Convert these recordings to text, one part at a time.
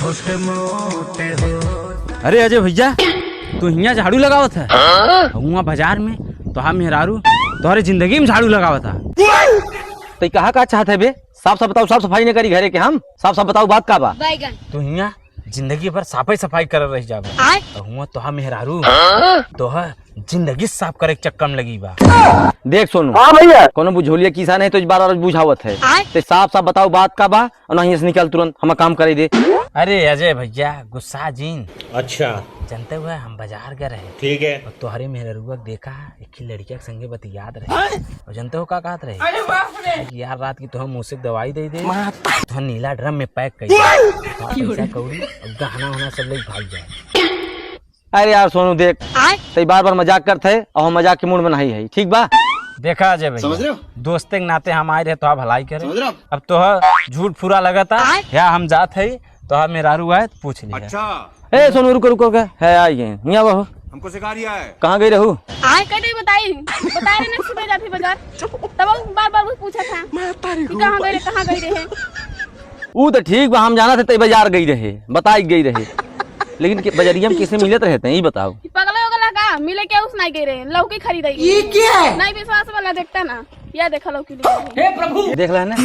छोटे मोटे हो। अरे अजय भैया, तू यहाँ झाड़ू लगावत है? वहाँ बाजार में तो हम मेहरारू तुम्हारी जिंदगी में झाड़ू लगावत था। तो कहा का चाहत है बे? साफ साफ बताओ, साफ सफाई नहीं करी घरे के हम? साफ साफ बताओ बात का बा? तू यहाँ जिंदगी भर साफाई सफाई कर रही जाबा, हुआ तो हम मेहरारू तो जिंदगी साफ करे के चक्कर में लगी बा। देख सोनू, हाँ भैया, कोनो बुझोलिया किसान है तो इस बार और बुझावत है। तो साफ साफ बताओ बात का बा, और नहीं से निकल तुरंत हम काम करे दे। अरे अजय भैया, गुस्सा जीन। अच्छा, जानते हुए हम बाजार गए रहे, ठीक है। और तुम्हारे मेहरुआ देखा एक लड़किया के संगे बतियात रहे, और जानते हो का कहत रहे? यार रात की तो मुँह से दवाई दे दे, तो नीला ड्रम में पैक कर पैसा कौड़ी और गहना वहना सब लोग भाग जाए। अरे यार सोनू देख, तो बार बार मजाक करते है और हम मजाक के मूड में नहीं है, ठीक बा? देखा अजय भैया, दोस्ते के नाते हम आए रहे तो भलाई करे, अब तो झूठ फूरा लगा था या हम जात है तो मेहरारू आए तो पूछ लिया। अच्छा, ए सोनू रुको रुको के है आई है मियां बहू, हमको सिखा रिया है। कहाँ गई रहू? बता रहे सुबह जाती बाजार, तब बार बार पूछा था कि कहाँ गई रहे। वो तो ठीक बा, हम जाना थे तई बाजार गई रहे, बताई गई रहे, लेकिन बजरिया में किससे मिलत रहते हैं ये बताओ? पगला होगला का मिले क्या? उस नहीं गई रहे, लौकी खरीद ये क्या है? नहीं विश्वास वाला देखता ना, या देखा लौकी हे प्रभु, देख रहे ना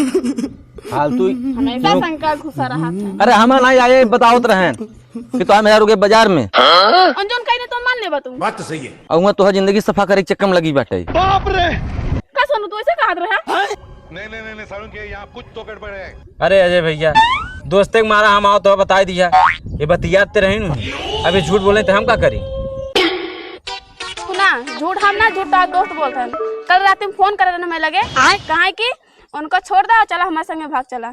फालतू हमेशा शंका घुसा रहा था। अरे हम नहीं आए बताओ रहे कि तो मेहरारू के बाजार में अंजन कहीं तो मान ले तू, बात तो सही है। और तो जिंदगी सफा करे के चक्कर में लगी बाटे। बाप रे, का सोनू तू ऐसे कहा रहा? नहीं सारुण के यहाँ कुछ तो गड़बड़ है। अरे अजय भैया, दोस्ते के मारा हम आओ तो बता दिया, ये बतियाते रहे न, अभी झूठ बोले तो हम क्या करी? ना झूठ हम ना, झूठ दोस्त बोलते हैं। कल रात में फोन कर मैं लगे कहा कि उनको छोड़ दो, चला हमारे संगे भाग चला।